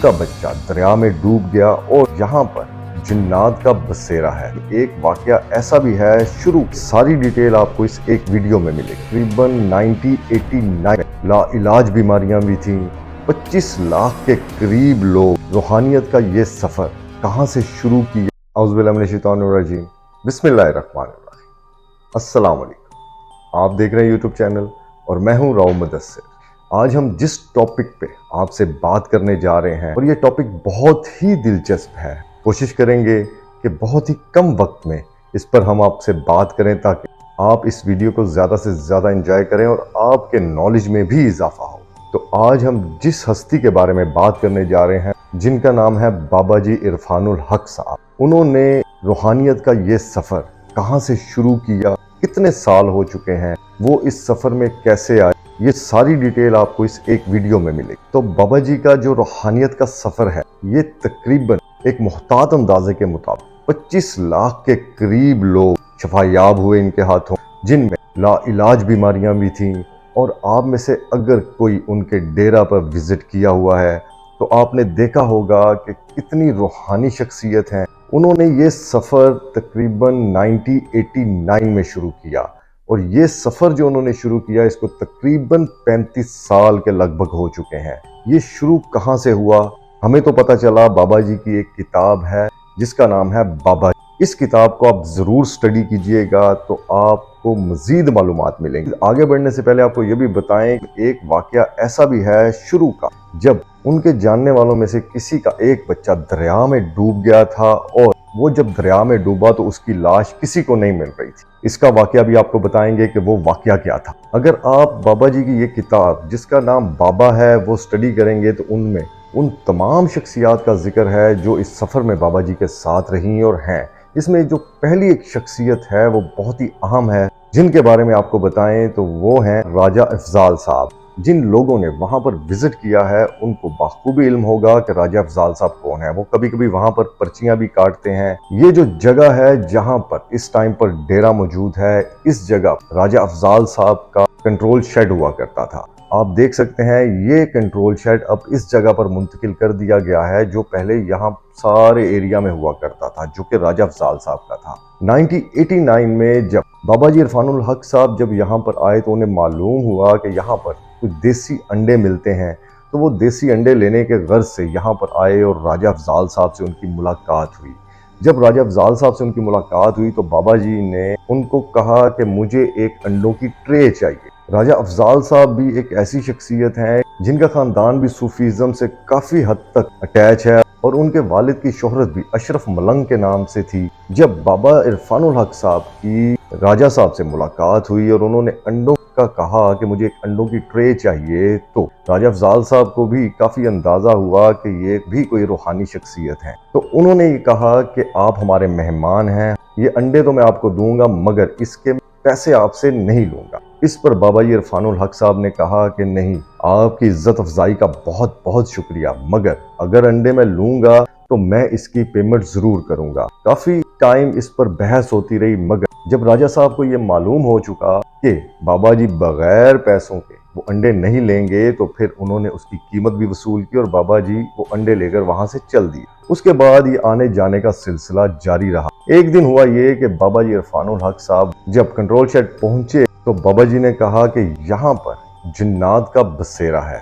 का बच्चा दरिया में डूब गया और यहाँ पर जिन्नात का बसेरा है। एक वाकया ऐसा भी है, शुरू सारी डिटेल आपको इस एक वीडियो में मिलेगी। तकरीबन 1989 में लाइलाज बीमारियां भी थीं। 25 लाख के करीब लोग। रूहानियत का ये सफर कहाँ से शुरू किया? औज़ुबिल्लाहि मिनश्शैतानिर्रजीम, बिस्मिल्लाहिर्रहमानिर्रहीम। अस्सलाम वालेकुम। आप देख रहे हैं यूट्यूब चैनल और मैं हूँ राव मुदस्सिर। आज हम जिस टॉपिक पे आपसे बात करने जा रहे हैं, और ये टॉपिक बहुत ही दिलचस्प है, कोशिश करेंगे कि बहुत ही कम वक्त में इस पर हम आपसे बात करें ताकि आप इस वीडियो को ज़्यादा से ज़्यादा एंजॉय करें और आपके नॉलेज में भी इजाफा हो। तो आज हम जिस हस्ती के बारे में बात करने जा रहे हैं, जिनका नाम है बाबा जी इरफानुल हक साहब। उन्होंने रूहानियत का ये सफ़र कहाँ से शुरू किया, कितने साल हो चुके हैं, वो इस सफ़र में कैसे आए, ये सारी डिटेल आपको इस एक वीडियो में मिलेगी। तो बाबा जी का जो रूहानियत का सफ़र है, ये तकरीबन एक मुहतात अंदाजे के मुताबिक 25 लाख के करीब लोग शफायाब हुए इनके हाथों, जिनमें लाइलाज बीमारियां भी थीं। और आप में से अगर कोई उनके डेरा पर विजिट किया हुआ है तो आपने देखा होगा कि कितनी रूहानी शख्सियत हैं। उन्होंने ये सफ़र तकरीबन 1989 में शुरू किया, और ये सफ़र जो उन्होंने शुरू किया, इसको तकरीबन 35 साल के लगभग हो चुके हैं। ये शुरू कहाँ से हुआ? हमें तो पता चला बाबा जी की एक किताब है जिसका नाम है बाबा। इस किताब को आप ज़रूर स्टडी कीजिएगा तो आपको मज़ीद मालूमात मिलेंगी। आगे बढ़ने से पहले आपको ये भी बताएं कि एक वाकया ऐसा भी है शुरू का, जब उनके जानने वालों में से किसी का एक बच्चा दरिया में डूब गया था, और वो जब दरिया में डूबा तो उसकी लाश किसी को नहीं मिल रही थी। इसका वाकया भी आपको बताएंगे कि वो वाकया क्या था। अगर आप बाबा जी की ये किताब जिसका नाम बाबा है वो स्टडी करेंगे तो उनमें उन तमाम शख्सियात का जिक्र है जो इस सफ़र में बाबा जी के साथ रही और हैं। इसमें जो पहली एक शख्सियत है वो बहुत ही अहम है, जिनके बारे में आपको बताएं तो वो हैं राजा अफजाल साहब। जिन लोगों ने वहाँ पर विजिट किया है उनको बाखूबी इल्म होगा कि राजा अफजाल साहब कौन है। वो कभी कभी वहाँ पर पर्चियाँ भी काटते हैं। ये जो जगह है जहाँ पर इस टाइम पर डेरा मौजूद है, इस जगह राजा अफजाल साहब का कंट्रोल शेड हुआ करता था। आप देख सकते हैं ये कंट्रोल शेड अब इस जगह पर मुंतकिल कर दिया गया है, जो पहले यहाँ सारे एरिया में हुआ करता था, जो कि राजा अफजाल साहब का था। 1989 में जब बाबा जी इरफानुल हक साहब जब यहाँ पर आए तो उन्हें मालूम हुआ कि यहाँ पर कुछ देसी अंडे मिलते हैं। तो वो देसी अंडे लेने के गर्ज से यहाँ पर आए और राजा अफजाल साहब से उनकी मुलाकात हुई। जब राजा अफजाल साहब से उनकी मुलाकात हुई तो बाबा जी ने उनको कहा कि मुझे एक अंडों की ट्रे चाहिए। राजा अफजाल साहब भी एक ऐसी शख्सियत हैं जिनका खानदान भी सूफीज़म से काफ़ी हद तक अटैच है, और उनके वालिद की शोहरत भी अशरफ मलंग के नाम से थी। जब बाबा इरफानुल हक साहब की राजा साहब से मुलाकात हुई और उन्होंने अंडों का कहा कि मुझे एक अंडों की ट्रे चाहिए, तो राजा अफजाल साहब को भी काफ़ी अंदाज़ा हुआ कि ये भी कोई रूहानी शख्सियत है। तो उन्होंने ये कहा कि आप हमारे मेहमान हैं, ये अंडे तो मैं आपको दूंगा मगर इसके पैसे आपसे नहीं लूंगा। इस पर बाबा जी इरफानुल हक साहब ने कहा कि नहीं, आपकी इज्जत अफजाई का बहुत बहुत शुक्रिया, मगर अगर अंडे मैं लूंगा तो मैं इसकी पेमेंट जरूर करूंगा। काफी टाइम इस पर बहस होती रही, मगर जब राजा साहब को ये मालूम हो चुका कि बाबा जी बगैर पैसों के वो अंडे नहीं लेंगे, तो फिर उन्होंने उसकी कीमत भी वसूल की और बाबा जी वो अंडे लेकर वहां से चल दिए। उसके बाद ये आने जाने का सिलसिला जारी रहा। एक दिन हुआ ये कि बाबा जी इरफानुल हक साहब जब कंट्रोल शेड पहुंचे तो बाबा जी ने कहा कि यहाँ पर जिन्नात का बसेरा है।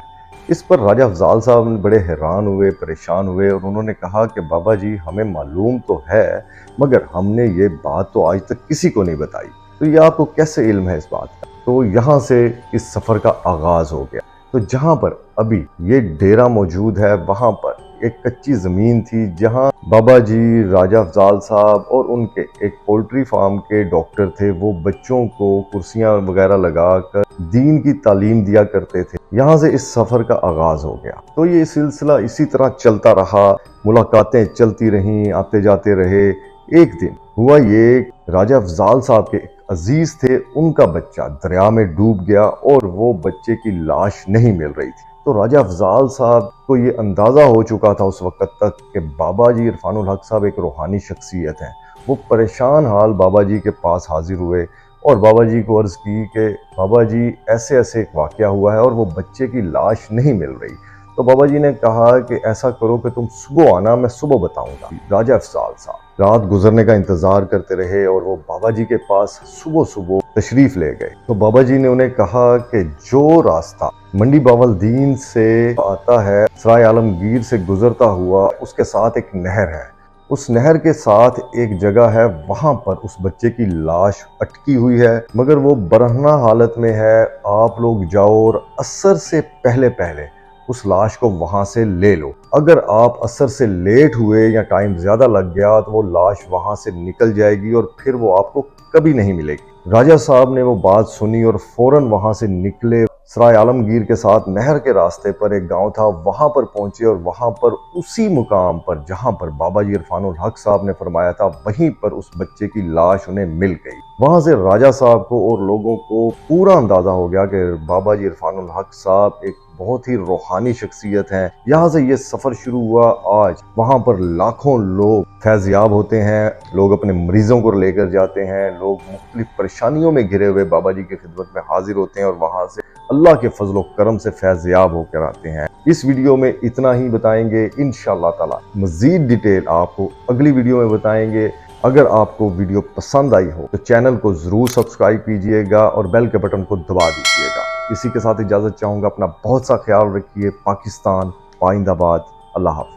इस पर राजा अफजाल साहब बड़े हैरान हुए, परेशान हुए, और उन्होंने कहा कि बाबा जी हमें मालूम तो है मगर हमने ये बात तो आज तक किसी को नहीं बताई, तो ये आपको कैसे इल्म है इस बात का? तो यहाँ से इस सफ़र का आगाज़ हो गया। तो जहाँ पर अभी ये डेरा मौजूद है वहाँ पर एक कच्ची ज़मीन थी, जहाँ बाबा जी, राजा अफजाल साहब और उनके एक पोल्ट्री फार्म के डॉक्टर थे, वो बच्चों को कुर्सियाँ वगैरह लगाकर दीन की तालीम दिया करते थे। यहाँ से इस सफ़र का आगाज़ हो गया। तो ये सिलसिला इसी तरह चलता रहा, मुलाकातें चलती रहीं, आते जाते रहे। एक दिन हुआ ये, राजा अफजाल साहब के अजीज थे, उनका बच्चा दरिया में डूब गया और वो बच्चे की लाश नहीं मिल रही थी। तो राजा अफजाल साहब को ये अंदाज़ा हो चुका था उस वक्त तक कि बाबा जी इरफानुल हक साहब एक रूहानी शख्सियत हैं। वो परेशान हाल बाबा जी के पास हाजिर हुए और बाबा जी को अर्ज़ की कि बाबा जी ऐसे ऐसे एक वाक़या हुआ है और वो बच्चे की लाश नहीं मिल रही। तो बाबा जी ने कहा कि ऐसा करो कि तुम सुबह आना, मैं सुबह बताऊंगा। राजा अफजाल साहब रात गुजरने का इंतजार करते रहे और वो बाबा जी के पास सुबह सुबह तशरीफ ले गए। तो बाबा जी ने उन्हें कहा कि जो रास्ता मंडी बावलदीन से आता है, सराय आलमगीर से गुजरता हुआ, उसके साथ एक नहर है, उस नहर के साथ एक जगह है, वहां पर उस बच्चे की लाश अटकी हुई है, मगर वो बरहना हालत में है। आप लोग जाओ और असर से पहले पहले उस लाश को वहां से ले लो। अगर आप असर से लेट हुए या टाइम ज्यादा लग गया तो वो लाश वहां से निकल जाएगी और फिर वो आपको कभी नहीं मिलेगी। राजा साहब ने वो बात सुनी और फौरन वहां से निकले। सराय आलमगीर के साथ नहर के रास्ते पर एक गांव था, वहां पर पहुंचे और वहां पर उसी मुकाम पर जहां पर बाबा जी इरफानुल हक साहब ने फरमाया था, वहीं पर उस बच्चे की लाश उन्हें मिल गई। वहां से राजा साहब को और लोगों को पूरा अंदाजा हो गया कि बाबा जी इरफानुल हक साहब एक बहुत ही रूहानी शख्सियत हैं। यहाँ से ये सफर शुरू हुआ। आज वहां पर लाखों लोग फैज़याब होते हैं, लोग अपने मरीजों को लेकर जाते हैं, लोग मुख्तलिफ परेशानियों में घिरे हुए बाबा जी की खिदमत में हाजिर होते हैं और वहां से अल्लाह के फजलो करम से फैज़याब होकर आते हैं। इस वीडियो में इतना ही बताएंगे, इंशाअल्लाह ताला मजीद डिटेल आपको अगली वीडियो में बताएंगे। अगर आपको वीडियो पसंद आई हो तो चैनल को जरूर सब्सक्राइब कीजिएगा और बेल के बटन को दबा दीजिएगा। इसी के साथ इजाजत चाहूंगा। अपना बहुत सा ख्याल रखिए। पाकिस्तान पाइंदाबाद। अल्लाह हाफ़िज़।